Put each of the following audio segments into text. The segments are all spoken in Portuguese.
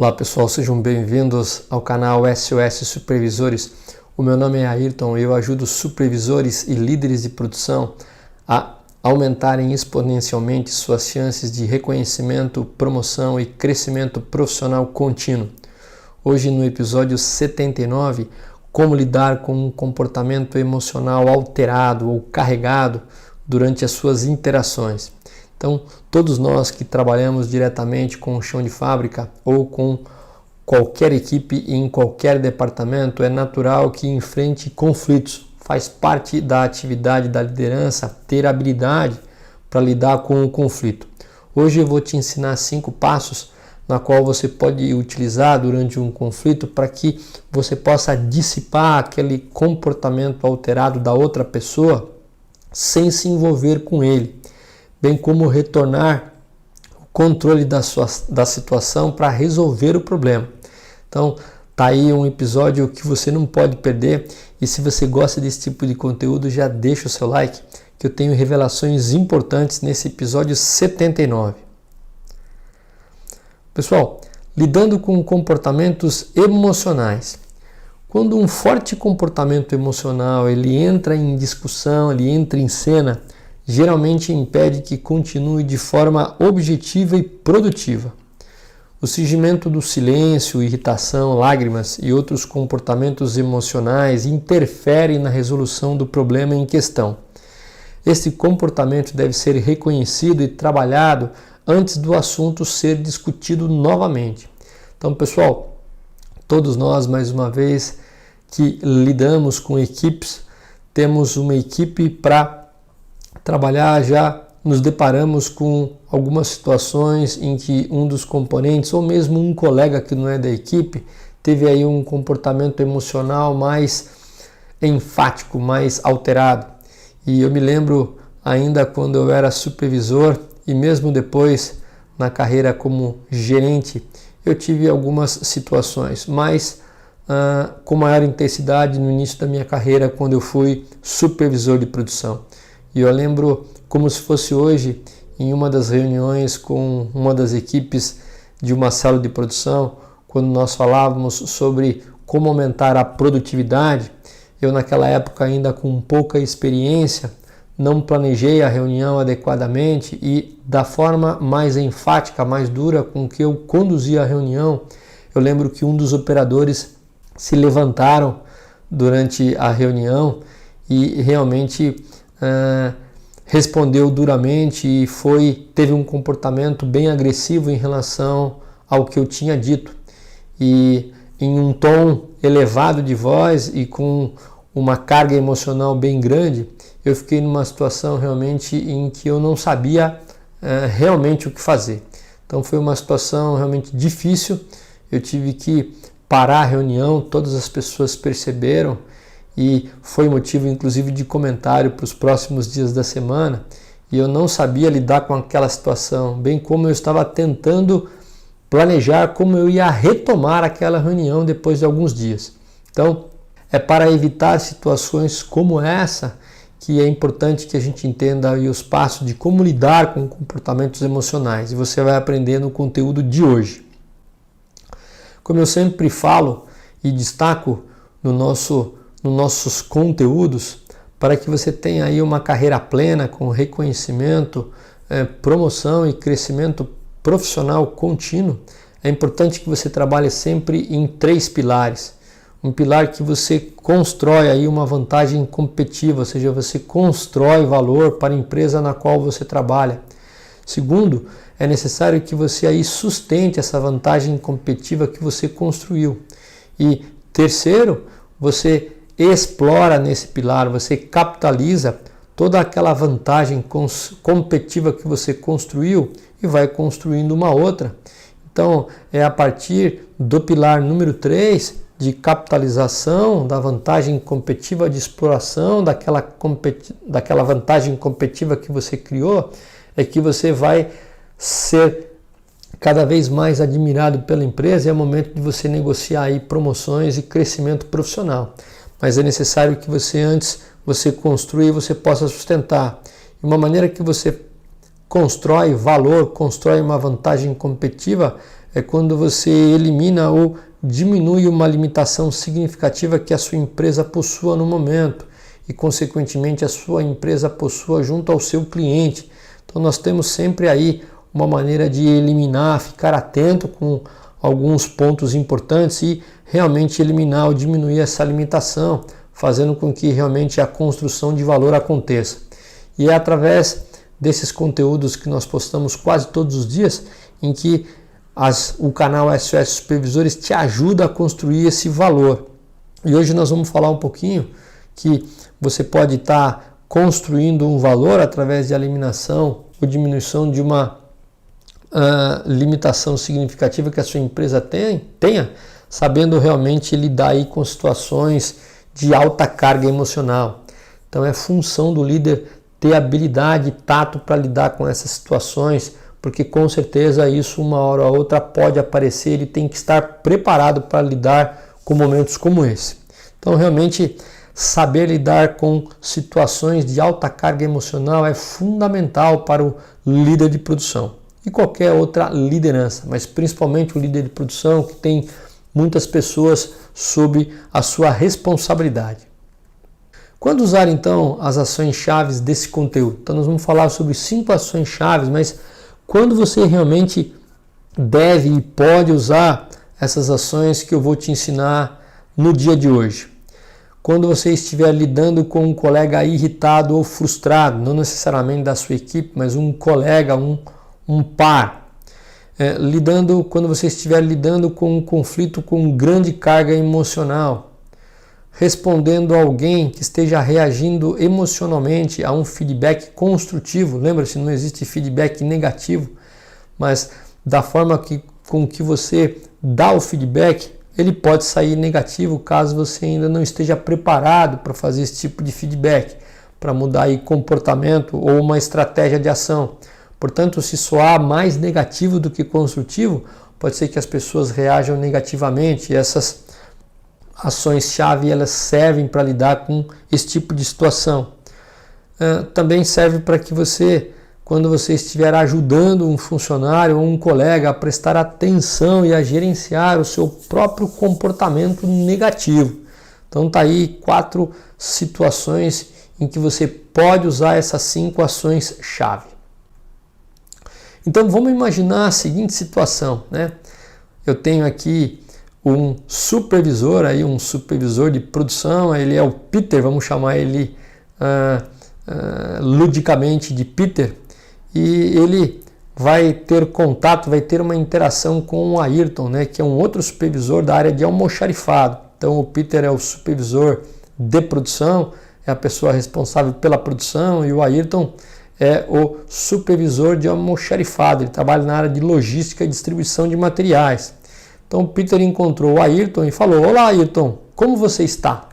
Olá pessoal, sejam bem-vindos ao canal SOS Supervisores. O meu nome é Ayrton e eu ajudo supervisores e líderes de produção a aumentarem exponencialmente suas chances de reconhecimento, promoção e crescimento profissional contínuo. Hoje no episódio 79, como lidar com um comportamento emocional alterado ou carregado durante as suas interações. Então, todos nós que trabalhamos diretamente com o chão de fábrica ou com qualquer equipe em qualquer departamento, é natural que enfrente conflitos. Faz parte da atividade da liderança ter habilidade para lidar com o conflito. Hoje eu vou te ensinar 5 passos na qual você pode utilizar durante um conflito para que você possa dissipar aquele comportamento alterado da outra pessoa sem se envolver com ele, bem como retornar o controle da situação para resolver o problema. Então, tá aí um episódio que você não pode perder, e se você gosta desse tipo de conteúdo, já deixa o seu like, que eu tenho revelações importantes nesse episódio 79. Pessoal, lidando com comportamentos emocionais. Quando um forte comportamento emocional ele entra em discussão, ele entra em cena, geralmente impede que continue de forma objetiva e produtiva. O surgimento do silêncio, irritação, lágrimas e outros comportamentos emocionais interferem na resolução do problema em questão. Este comportamento deve ser reconhecido e trabalhado antes do assunto ser discutido novamente. Então, pessoal, todos nós, mais uma vez, que lidamos com equipes, temos uma equipe para trabalhar, já nos deparamos com algumas situações em que um dos componentes, ou mesmo um colega que não é da equipe, teve aí um comportamento emocional mais enfático, mais alterado. E eu me lembro ainda quando eu era supervisor e mesmo depois na carreira como gerente, eu tive algumas situações, mas com maior intensidade no início da minha carreira quando eu fui supervisor de produção. E eu lembro como se fosse hoje, em uma das reuniões com uma das equipes de uma célula de produção, quando nós falávamos sobre como aumentar a produtividade, eu naquela época ainda com pouca experiência, não planejei a reunião adequadamente e da forma mais enfática, mais dura com que eu conduzi a reunião, eu lembro que um dos operadores se levantaram durante a reunião e realmente respondeu duramente e teve um comportamento bem agressivo em relação ao que eu tinha dito. E em um tom elevado de voz e com uma carga emocional bem grande, eu fiquei numa situação realmente em que eu não sabia realmente o que fazer. Então foi uma situação realmente difícil, eu tive que parar a reunião, todas as pessoas perceberam, e foi motivo inclusive de comentário para os próximos dias da semana, e eu não sabia lidar com aquela situação, bem como eu estava tentando planejar como eu ia retomar aquela reunião depois de alguns dias. Então, é para evitar situações como essa que é importante que a gente entenda aí os passos de como lidar com comportamentos emocionais, e você vai aprender no conteúdo de hoje. Como eu sempre falo e destaco nos nossos conteúdos, para que você tenha aí uma carreira plena com reconhecimento, promoção e crescimento profissional contínuo, é importante que você trabalhe sempre em 3 pilares. Um pilar que você constrói aí uma vantagem competitiva, ou seja, você constrói valor para a empresa na qual você trabalha. Segundo, é necessário que você aí sustente essa vantagem competitiva que você construiu. E terceiro, você explora nesse pilar, você capitaliza toda aquela vantagem competitiva que você construiu e vai construindo uma outra. Então, é a partir do pilar número 3, de capitalização da vantagem competitiva, de exploração daquela vantagem competitiva que você criou, é que você vai ser cada vez mais admirado pela empresa e é o momento de você negociar aí promoções e crescimento profissional. Mas é necessário que você construa e você possa sustentar. E uma maneira que você constrói valor, constrói uma vantagem competitiva é quando você elimina ou diminui uma limitação significativa que a sua empresa possua no momento e, consequentemente, a sua empresa possua junto ao seu cliente. Então, nós temos sempre aí uma maneira de eliminar, ficar atento com alguns pontos importantes e realmente eliminar ou diminuir essa limitação, fazendo com que realmente a construção de valor aconteça. E é através desses conteúdos que nós postamos quase todos os dias em que o canal SOS Supervisores te ajuda a construir esse valor. E hoje nós vamos falar um pouquinho que você pode estar construindo um valor através de eliminação ou diminuição de uma limitação significativa que a sua empresa tenha, sabendo realmente lidar aí com situações de alta carga emocional. Então é função do líder ter habilidade e tato para lidar com essas situações, porque com certeza isso uma hora ou outra pode aparecer, ele tem que estar preparado para lidar com momentos como esse. Então realmente saber lidar com situações de alta carga emocional é fundamental para o líder de produção e qualquer outra liderança, mas principalmente o líder de produção que tem muitas pessoas sob a sua responsabilidade. Quando usar então as ações chaves desse conteúdo? Então nós vamos falar sobre 5 ações chaves, mas quando você realmente deve e pode usar essas ações que eu vou te ensinar no dia de hoje? Quando você estiver lidando com um colega irritado ou frustrado, não necessariamente da sua equipe, mas um colega, um par. Quando você estiver lidando com um conflito com grande carga emocional, respondendo a alguém que esteja reagindo emocionalmente a um feedback construtivo. Lembra-se, não existe feedback negativo, mas da forma com que você dá o feedback, ele pode sair negativo caso você ainda não esteja preparado para fazer esse tipo de feedback, para mudar aí comportamento ou uma estratégia de ação. Portanto, se soar mais negativo do que construtivo, pode ser que as pessoas reajam negativamente. E essas ações-chave elas servem para lidar com esse tipo de situação. Também serve para que você, quando você estiver ajudando um funcionário ou um colega a prestar atenção e a gerenciar o seu próprio comportamento negativo. Então está aí 4 situações em que você pode usar essas 5 ações-chave. Então vamos imaginar a seguinte situação, né? Eu tenho aqui um supervisor de produção, ele é o Peter, vamos chamar ele ludicamente de Peter, e ele vai ter contato, vai ter uma interação com o Ayrton, né, que é um outro supervisor da área de almoxarifado. Então o Peter é o supervisor de produção, é a pessoa responsável pela produção, e o Ayrton é o supervisor de almoxarifado, ele trabalha na área de logística e distribuição de materiais. Então o Peter encontrou o Ayrton e falou: "Olá, Ayrton, como você está?"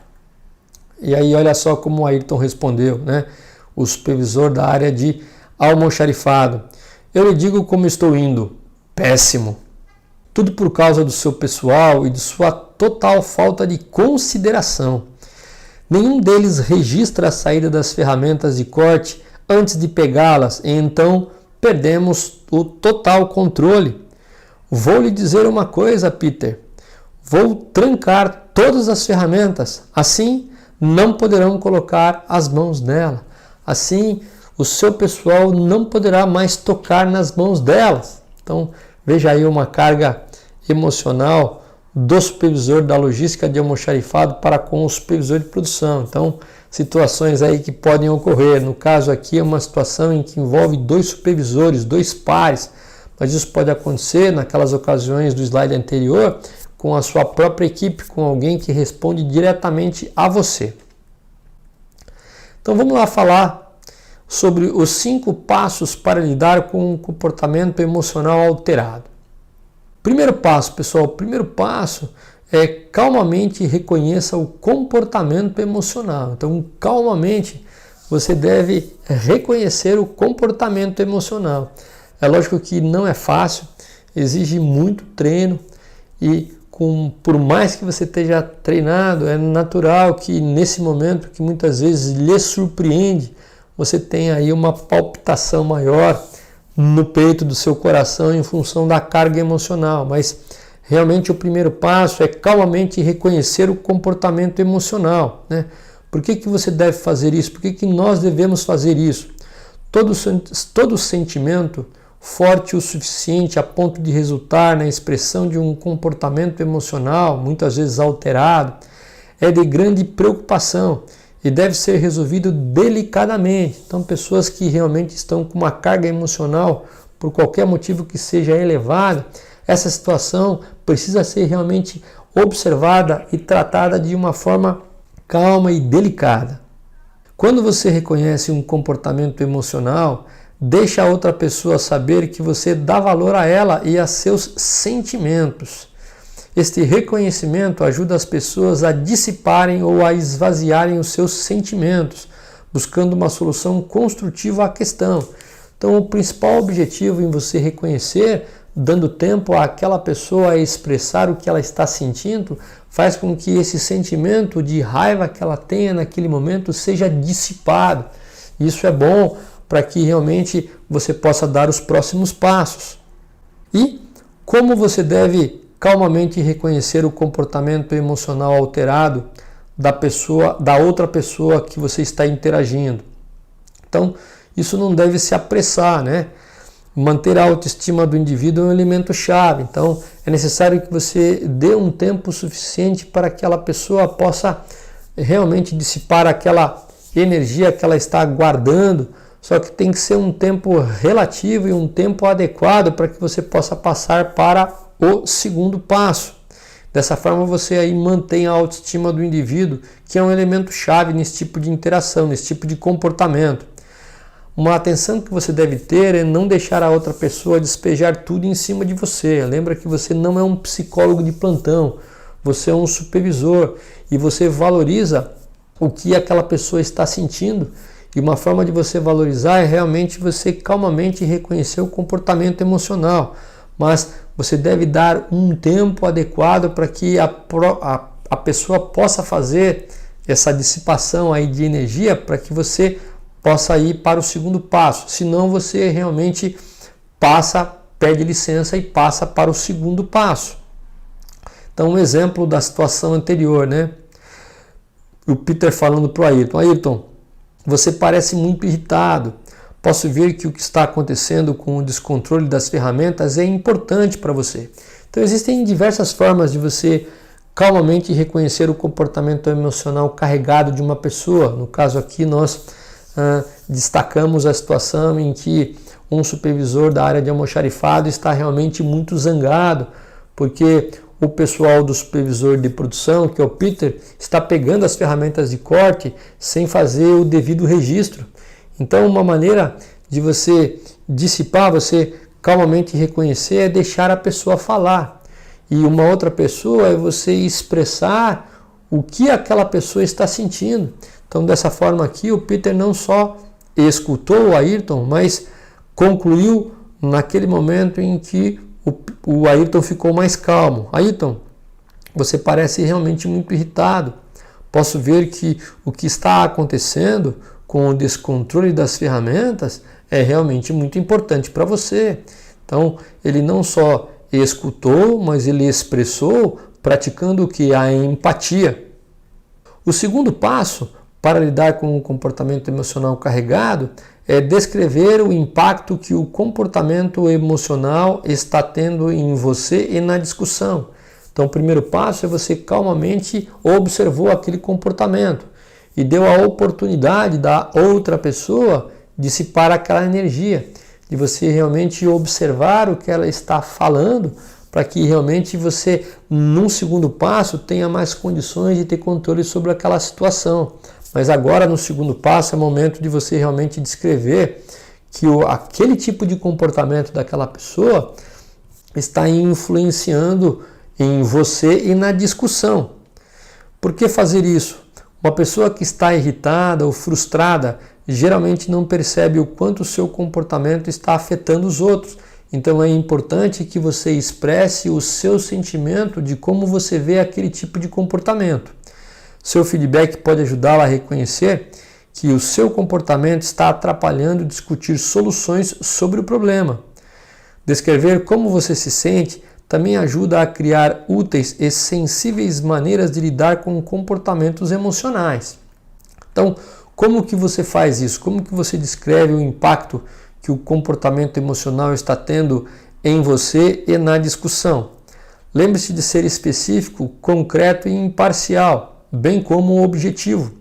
E aí olha só como o Ayrton respondeu, né? O supervisor da área de almoxarifado: "Eu lhe digo como estou indo, péssimo. Tudo por causa do seu pessoal e de sua total falta de consideração. Nenhum deles registra a saída das ferramentas de corte antes de pegá-las, e então perdemos o total controle. Vou lhe dizer uma coisa, Peter. Vou trancar todas as ferramentas. Assim, não poderão colocar as mãos nela. Assim, o seu pessoal não poderá mais tocar nas mãos delas." Então, veja aí uma carga emocional do supervisor da logística de almoxarifado para com o supervisor de produção. Então, situações aí que podem ocorrer. No caso aqui é uma situação em que envolve 2 supervisores, 2 pares, mas isso pode acontecer naquelas ocasiões do slide anterior com a sua própria equipe, com alguém que responde diretamente a você. Então vamos lá falar sobre os 5 passos para lidar com um comportamento emocional alterado. Primeiro passo, pessoal, o primeiro passo é calmamente reconheça o comportamento emocional. Então, calmamente, você deve reconhecer o comportamento emocional. É lógico que não é fácil, exige muito treino e por mais que você esteja treinado, é natural que nesse momento que muitas vezes lhe surpreende, você tenha aí uma palpitação maior, no peito do seu coração em função da carga emocional, mas realmente o primeiro passo é calmamente reconhecer o comportamento emocional, né? Por que você deve fazer isso? Por que nós devemos fazer isso? Todo sentimento forte o suficiente a ponto de resultar na expressão de um comportamento emocional, muitas vezes alterado, é de grande preocupação e deve ser resolvido delicadamente. Então, pessoas que realmente estão com uma carga emocional, por qualquer motivo que seja elevada, essa situação precisa ser realmente observada e tratada de uma forma calma e delicada. Quando você reconhece um comportamento emocional, deixa a outra pessoa saber que você dá valor a ela e a seus sentimentos. Este reconhecimento ajuda as pessoas a dissiparem ou a esvaziarem os seus sentimentos, buscando uma solução construtiva à questão. Então, o principal objetivo em você reconhecer, dando tempo àquela pessoa a expressar o que ela está sentindo, faz com que esse sentimento de raiva que ela tenha naquele momento seja dissipado. Isso é bom para que realmente você possa dar os próximos passos. E como você deve calmamente reconhecer o comportamento emocional alterado da outra pessoa que você está interagindo. Então, isso não deve se apressar, né? Manter a autoestima do indivíduo é um elemento chave. Então, é necessário que você dê um tempo suficiente para que aquela pessoa possa realmente dissipar aquela energia que ela está guardando. Só que tem que ser um tempo relativo e um tempo adequado para que você possa passar para o segundo passo. Dessa forma você aí mantém a autoestima do indivíduo, que é um elemento chave nesse tipo de interação, nesse tipo de comportamento. Uma atenção que você deve ter é não deixar a outra pessoa despejar tudo em cima de você. Lembra que você não é um psicólogo de plantão, você é um supervisor e você valoriza o que aquela pessoa está sentindo. E uma forma de você valorizar é realmente você calmamente reconhecer o comportamento emocional. Mas você deve dar um tempo adequado para que a pessoa possa fazer essa dissipação aí de energia para que você possa ir para o segundo passo. Senão você realmente pede licença e passa para o segundo passo. Então, um exemplo da situação anterior, né? O Peter falando para o Ayrton: Ayrton, você parece muito irritado. Posso ver que o que está acontecendo com o descontrole das ferramentas é importante para você. Então, existem diversas formas de você calmamente reconhecer o comportamento emocional carregado de uma pessoa. No caso aqui, nós destacamos a situação em que um supervisor da área de almoxarifado está realmente muito zangado, porque o pessoal do supervisor de produção, que é o Peter, está pegando as ferramentas de corte sem fazer o devido registro. Então, uma maneira de você dissipar, você calmamente reconhecer, é deixar a pessoa falar. E uma outra pessoa é você expressar o que aquela pessoa está sentindo. Então, dessa forma aqui, o Peter não só escutou o Ayrton, mas concluiu naquele momento em que o Ayrton ficou mais calmo. Ayrton, você parece realmente muito irritado. Posso ver que o que está acontecendo com o descontrole das ferramentas é realmente muito importante para você. Então, ele não só escutou, mas ele expressou, praticando o que? A empatia. O segundo passo para lidar com o comportamento emocional carregado é descrever o impacto que o comportamento emocional está tendo em você e na discussão. Então, o primeiro passo é você calmamente observou aquele comportamento e deu a oportunidade da outra pessoa dissipar aquela energia, de você realmente observar o que ela está falando, para que realmente você, num segundo passo, tenha mais condições de ter controle sobre aquela situação. Mas agora, no segundo passo, é momento de você realmente descrever que aquele tipo de comportamento daquela pessoa está influenciando em você e na discussão. Por que fazer isso? Uma pessoa que está irritada ou frustrada geralmente não percebe o quanto o seu comportamento está afetando os outros. Então é importante que você expresse o seu sentimento de como você vê aquele tipo de comportamento. Seu feedback pode ajudá-la a reconhecer que o seu comportamento está atrapalhando discutir soluções sobre o problema. Descrever como você se sente também ajuda a criar úteis e sensíveis maneiras de lidar com comportamentos emocionais. Então, como que você faz isso? Como que você descreve o impacto que o comportamento emocional está tendo em você e na discussão? Lembre-se de ser específico, concreto e imparcial, bem como objetivo.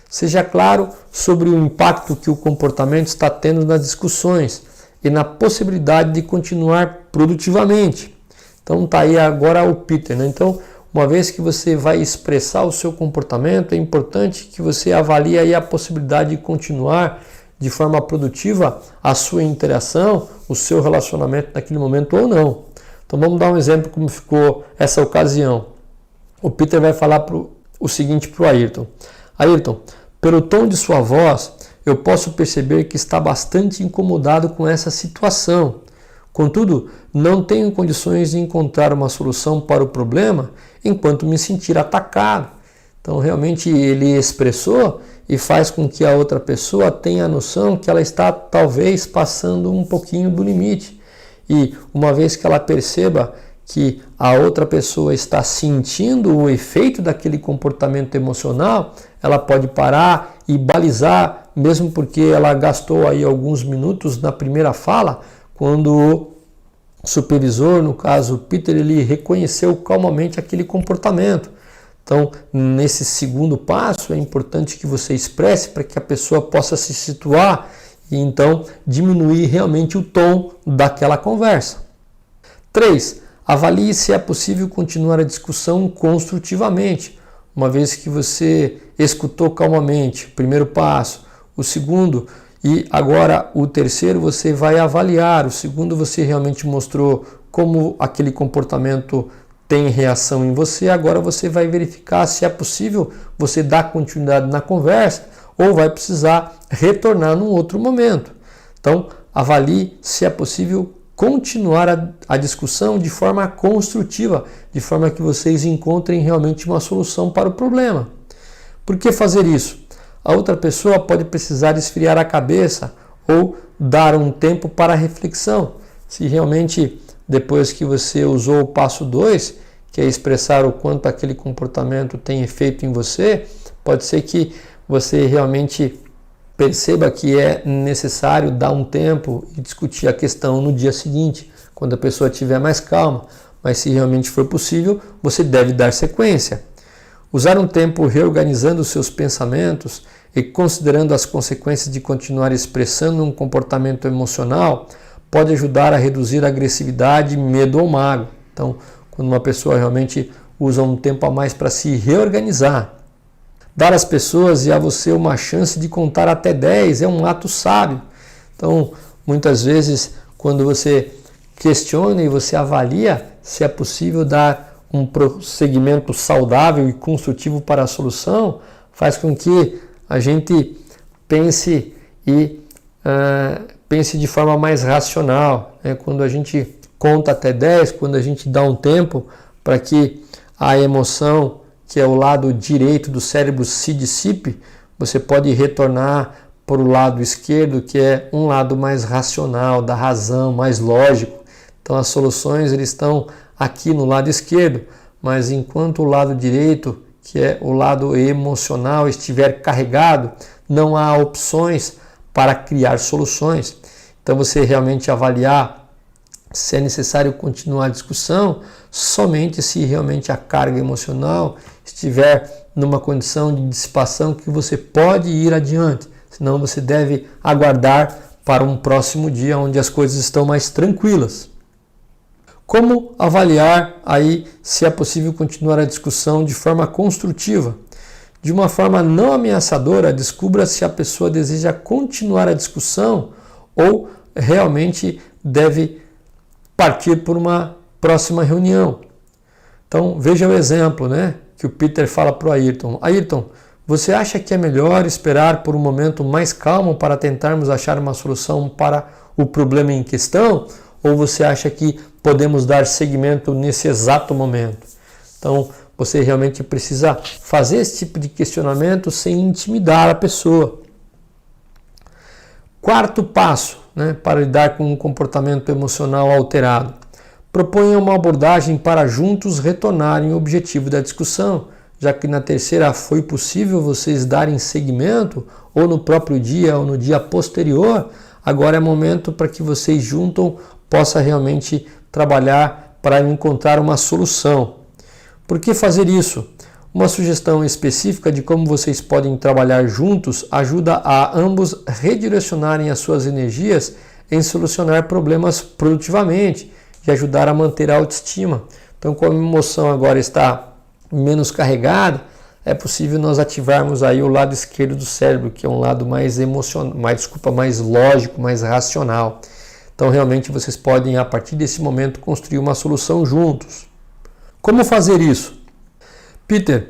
Seja claro sobre o impacto que o comportamento está tendo nas discussões e na possibilidade de continuar produtivamente. Então tá aí agora o Peter, né? Então, uma vez que você vai expressar o seu comportamento, é importante que você avalie aí a possibilidade de continuar de forma produtiva a sua interação, o seu relacionamento naquele momento ou não. Então vamos dar um exemplo como ficou essa ocasião. O Peter vai falar o seguinte para o Ayrton. Ayrton, pelo tom de sua voz, eu posso perceber que está bastante incomodado com essa situação. Contudo, não tenho condições de encontrar uma solução para o problema enquanto me sentir atacado. Então, realmente, ele expressou e faz com que a outra pessoa tenha a noção que ela está, talvez, passando um pouquinho do limite. E, uma vez que ela perceba que a outra pessoa está sentindo o efeito daquele comportamento emocional, ela pode parar e balizar, mesmo porque ela gastou aí alguns minutos na primeira fala, quando o supervisor, no caso Peter, ele reconheceu calmamente aquele comportamento. Então, nesse segundo passo, é importante que você expresse para que a pessoa possa se situar e então diminuir realmente o tom daquela conversa. 3. Avalie se é possível continuar a discussão construtivamente, uma vez que você escutou calmamente o primeiro passo, o segundo e agora o terceiro você vai avaliar, o segundo você realmente mostrou como aquele comportamento tem reação em você, agora você vai verificar se é possível você dar continuidade na conversa ou vai precisar retornar num outro momento. Então, avalie se é possível continuar a discussão de forma construtiva, de forma que vocês encontrem realmente uma solução para o problema. Por que fazer isso? A outra pessoa pode precisar esfriar a cabeça ou dar um tempo para a reflexão. Se realmente, depois que você usou o passo 2, que é expressar o quanto aquele comportamento tem efeito em você, pode ser que você realmente perceba que é necessário dar um tempo e discutir a questão no dia seguinte, quando a pessoa estiver mais calma. Mas se realmente for possível, você deve dar sequência. Usar um tempo reorganizando os seus pensamentos e considerando as consequências de continuar expressando um comportamento emocional pode ajudar a reduzir a agressividade, medo ou mágoa. Então, quando uma pessoa realmente usa um tempo a mais para se reorganizar, dar às pessoas e a você uma chance de contar até 10 é um ato sábio. Então, muitas vezes, quando você questiona e você avalia se é possível dar um prosseguimento saudável e construtivo para a solução, faz com que a gente pense de forma mais racional. Né? Quando a gente conta até 10, quando a gente dá um tempo para que a emoção, que é o lado direito do cérebro, se dissipe, você pode retornar para o lado esquerdo, que é um lado mais racional, da razão, mais lógico. Então as soluções eles estão aqui no lado esquerdo, mas enquanto o lado direito, que é o lado emocional, estiver carregado, não há opções para criar soluções. Então você realmente avaliar se é necessário continuar a discussão somente se realmente a carga emocional estiver numa condição de dissipação que você pode ir adiante. Senão você deve aguardar para um próximo dia onde as coisas estão mais tranquilas. Como avaliar aí se é possível continuar a discussão de forma construtiva? De uma forma não ameaçadora, descubra se a pessoa deseja continuar a discussão ou realmente deve partir por uma próxima reunião. Então veja o exemplo, né, que o Peter fala para o Ayrton. Ayrton, você acha que é melhor esperar por um momento mais calmo para tentarmos achar uma solução para o problema em questão? Ou você acha que podemos dar seguimento nesse exato momento? Então você realmente precisa fazer esse tipo de questionamento sem intimidar a pessoa. Quarto passo, né, para lidar com um comportamento emocional alterado. Proponha uma abordagem para juntos retornarem ao objetivo da discussão, já que na terceira foi possível vocês darem seguimento, ou no próprio dia ou no dia posterior. Agora é momento para que vocês juntos possam realmente trabalhar para encontrar uma solução. Por que fazer isso? Uma sugestão específica de como vocês podem trabalhar juntos ajuda a ambos redirecionarem as suas energias em solucionar problemas produtivamente e ajudar a manter a autoestima. Então, como a emoção agora está menos carregada, é possível nós ativarmos aí o lado esquerdo do cérebro, que é um lado mais mais lógico, mais racional. Então, realmente, vocês podem, a partir desse momento, construir uma solução juntos. Como fazer isso? Peter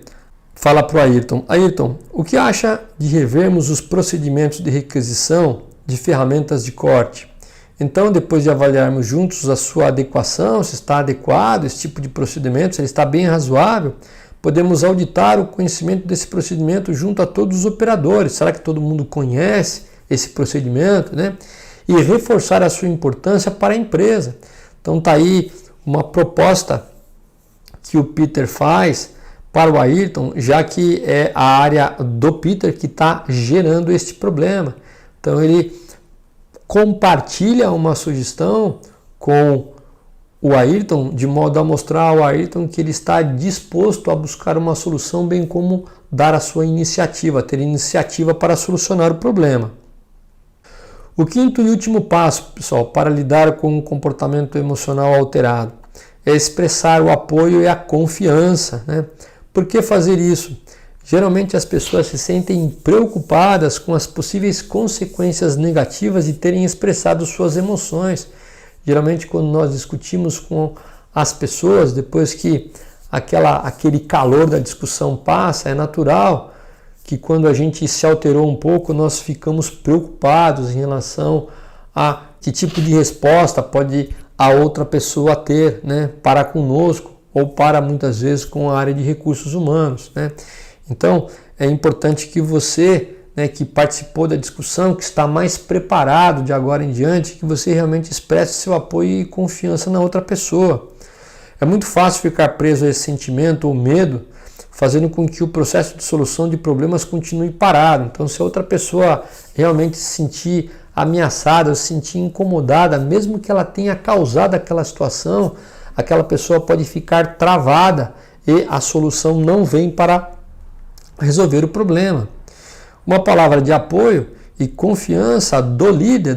fala para o Ayrton: Ayrton, o que acha de revermos os procedimentos de requisição de ferramentas de corte? Então, depois de avaliarmos juntos a sua adequação, se está adequado esse tipo de procedimento, se ele está bem razoável, podemos auditar o conhecimento desse procedimento junto a todos os operadores. Será que todo mundo conhece esse procedimento, né? E reforçar a sua importância para a empresa. Então, está aí uma proposta que o Peter faz para o Ayrton, já que é a área do Peter que está gerando este problema. Então, ele compartilha uma sugestão com o Ayrton, de modo a mostrar ao Ayrton que ele está disposto a buscar uma solução, bem como dar a sua iniciativa, ter iniciativa para solucionar o problema. O quinto e último passo, pessoal, para lidar com um comportamento emocional alterado é expressar o apoio e a confiança, né? Por que fazer isso? Geralmente as pessoas se sentem preocupadas com as possíveis consequências negativas de terem expressado suas emoções. Geralmente quando nós discutimos com as pessoas, depois que aquele calor da discussão passa, é natural que quando a gente se alterou um pouco, nós ficamos preocupados em relação a que tipo de resposta pode a outra pessoa ter, né, para conosco ou para muitas vezes com a área de recursos humanos, né? Então, é importante que você, né, que participou da discussão, que está mais preparado de agora em diante, que você realmente expresse seu apoio e confiança na outra pessoa. É muito fácil ficar preso a esse sentimento ou medo, fazendo com que o processo de solução de problemas continue parado. Então, se a outra pessoa realmente se sentir ameaçada, se sentir incomodada, mesmo que ela tenha causado aquela situação, aquela pessoa pode ficar travada e a solução não vem para resolver o problema. Uma palavra de apoio e confiança do líder,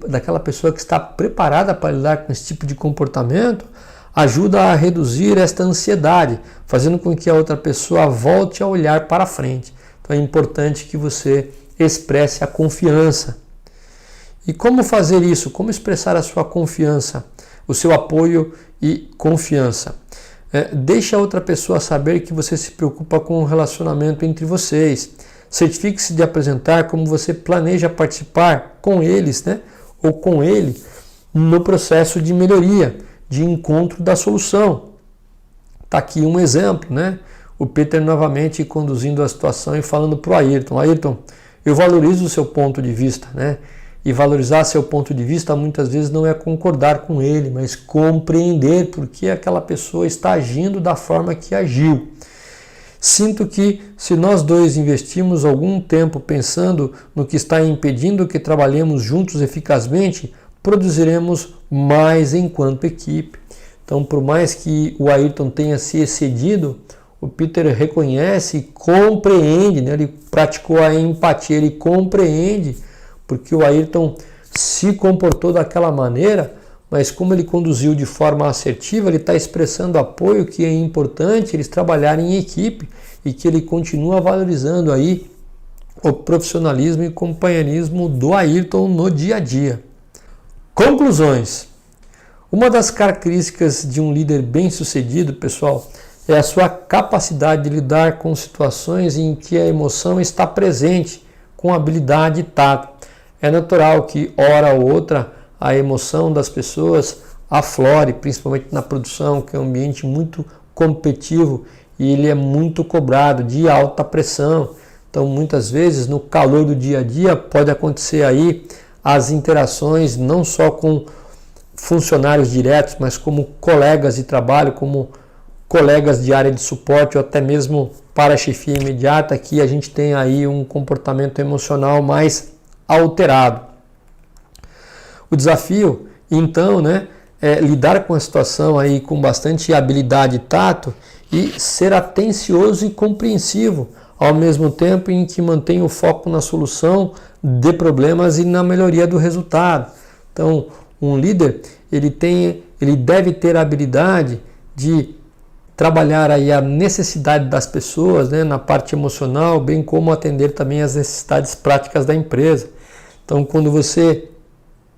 daquela pessoa que está preparada para lidar com esse tipo de comportamento, ajuda a reduzir esta ansiedade, fazendo com que a outra pessoa volte a olhar para frente. Então é importante que você expresse a confiança. E como fazer isso? Como expressar a sua confiança, o seu apoio e confiança? Deixe a outra pessoa saber que você se preocupa com o relacionamento entre vocês. Certifique-se de apresentar como você planeja participar com eles, né, ou com ele no processo de melhoria, de encontro da solução. Está aqui um exemplo, né? O Peter novamente conduzindo a situação e falando para o Ayrton: Ayrton, eu valorizo o seu ponto de vista, né? E valorizar seu ponto de vista muitas vezes não é concordar com ele, mas compreender por que aquela pessoa está agindo da forma que agiu. Sinto que se nós dois investirmos algum tempo pensando no que está impedindo que trabalhemos juntos eficazmente, produziremos mais enquanto equipe. Então, por mais que o Ayrton tenha se excedido, o Peter reconhece e compreende, né? Ele praticou a empatia, ele compreende porque o Ayrton se comportou daquela maneira, mas como ele conduziu de forma assertiva, ele está expressando apoio, que é importante eles trabalharem em equipe e que ele continua valorizando aí o profissionalismo e companheirismo do Ayrton no dia a dia. Conclusões. Uma das características de um líder bem-sucedido, pessoal, é a sua capacidade de lidar com situações em que a emoção está presente com habilidade e tato. É natural que, hora ou outra, a emoção das pessoas aflore, principalmente na produção, que é um ambiente muito competitivo e ele é muito cobrado, de alta pressão. Então, muitas vezes, no calor do dia a dia, pode acontecer aí as interações não só com funcionários diretos, mas como colegas de trabalho, como colegas de área de suporte ou até mesmo para a chefia imediata, que a gente tem aí um comportamento emocional mais alterado. O desafio, então, é lidar com a situação aí com bastante habilidade e tato e ser atencioso e compreensivo, ao mesmo tempo em que mantém o foco na solução de problemas e na melhoria do resultado. Então, um líder, ele deve ter a habilidade de trabalhar aí a necessidade das pessoas, na parte emocional, bem como atender também as necessidades práticas da empresa. Então, quando você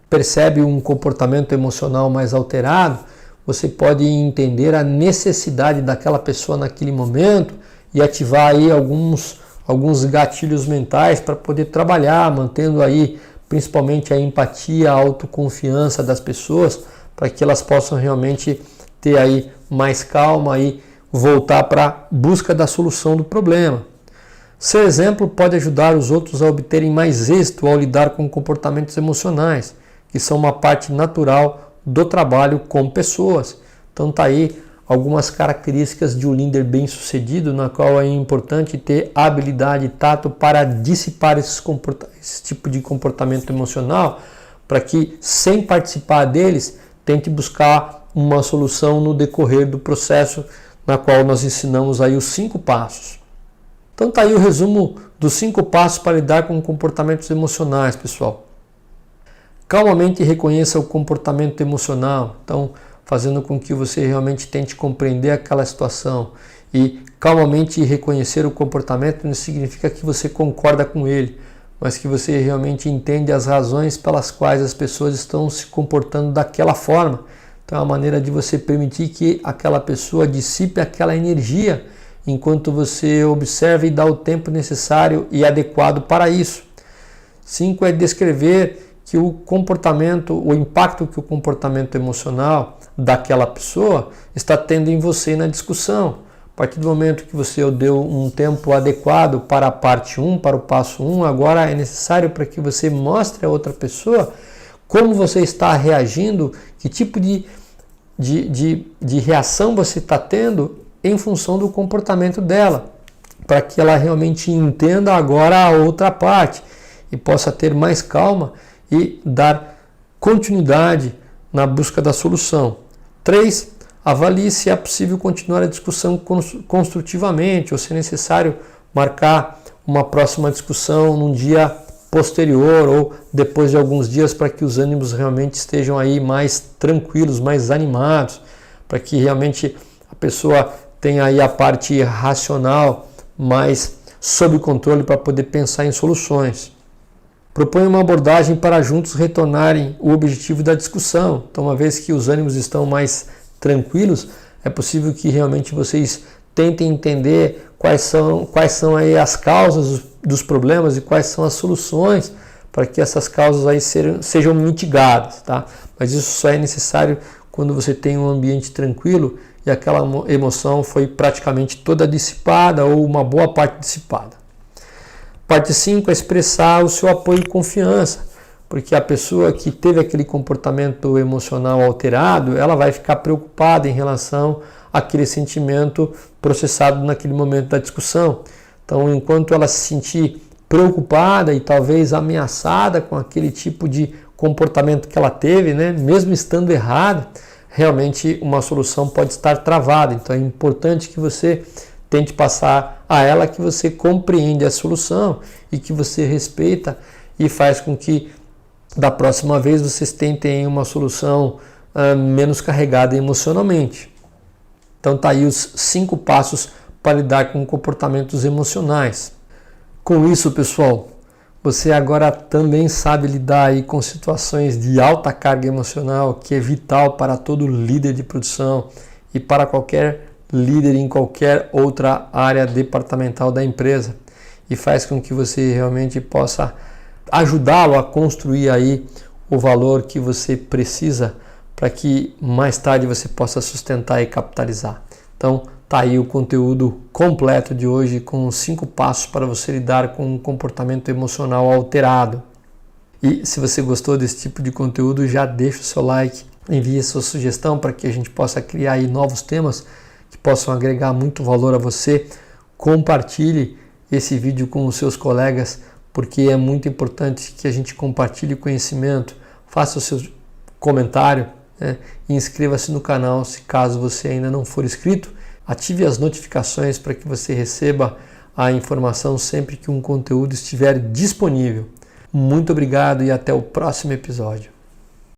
percebe um comportamento emocional mais alterado, você pode entender a necessidade daquela pessoa naquele momento e ativar aí alguns gatilhos mentais para poder trabalhar, mantendo aí principalmente a empatia, a autoconfiança das pessoas, para que elas possam realmente ter aí mais calma e voltar para a busca da solução do problema. Seu exemplo pode ajudar os outros a obterem mais êxito ao lidar com comportamentos emocionais, que são uma parte natural do trabalho com pessoas. Então tá aí algumas características de um líder bem-sucedido, na qual é importante ter habilidade e tato para dissipar esse tipo de comportamento emocional, para que, sem participar deles, tente buscar uma solução no decorrer do processo, na qual nós ensinamos aí os 5 passos. Então tá aí o resumo dos 5 passos para lidar com comportamentos emocionais, pessoal. Calmamente reconheça o comportamento emocional, então fazendo com que você realmente tente compreender aquela situação. E calmamente reconhecer o comportamento não significa que você concorda com ele, mas que você realmente entende as razões pelas quais as pessoas estão se comportando daquela forma. Então é uma maneira de você permitir que aquela pessoa dissipe aquela energia, enquanto você observa e dá o tempo necessário e adequado para isso. 5 é descrever que o impacto que o comportamento emocional daquela pessoa está tendo em você e na discussão. A partir do momento que você deu um tempo adequado para a parte 1, para o passo 1, agora é necessário para que você mostre a outra pessoa como você está reagindo, que tipo de reação você está tendo em função do comportamento dela, para que ela realmente entenda agora a outra parte e possa ter mais calma e dar continuidade na busca da solução. 3. Avalie se é possível continuar a discussão construtivamente ou se é necessário marcar uma próxima discussão num dia posterior ou depois de alguns dias, para que os ânimos realmente estejam aí mais tranquilos, mais animados, para que realmente a pessoa tenha aí a parte racional mais sob controle para poder pensar em soluções. Propõe uma abordagem para juntos retornarem o objetivo da discussão. Então, uma vez que os ânimos estão mais tranquilos, é possível que realmente vocês tentem entender quais são aí as causas dos problemas e quais são as soluções para que essas causas aí sejam mitigadas, tá? Mas isso só é necessário quando você tem um ambiente tranquilo e aquela emoção foi praticamente toda dissipada ou uma boa parte dissipada. Parte 5 é expressar o seu apoio e confiança, porque a pessoa que teve aquele comportamento emocional alterado, ela vai ficar preocupada em relação àquele sentimento processado naquele momento da discussão. Então, enquanto ela se sentir preocupada e talvez ameaçada com aquele tipo de comportamento que ela teve, mesmo estando errada, realmente uma solução pode estar travada. Então, é importante que você tente passar a ela que você compreende a solução e que você respeita e faz com que da próxima vez vocês tentem uma solução menos carregada emocionalmente. Então tá aí os 5 passos para lidar com comportamentos emocionais. Com isso, pessoal, você agora também sabe lidar aí com situações de alta carga emocional, que é vital para todo líder de produção e para qualquer líder em qualquer outra área departamental da empresa, e faz com que você realmente possa ajudá-lo a construir aí o valor que você precisa para que mais tarde você possa sustentar e capitalizar. Então tá aí o conteúdo completo de hoje com 5 passos para você lidar com um comportamento emocional alterado. E se você gostou desse tipo de conteúdo, já deixa o seu like, envie a sua sugestão para que a gente possa criar aí novos temas que possam agregar muito valor a você. Compartilhe esse vídeo com os seus colegas, porque é muito importante que a gente compartilhe conhecimento. Faça o seu comentário, né? E inscreva-se no canal se caso você ainda não for inscrito. Ative as notificações para que você receba a informação sempre que um conteúdo estiver disponível. Muito obrigado e até o próximo episódio.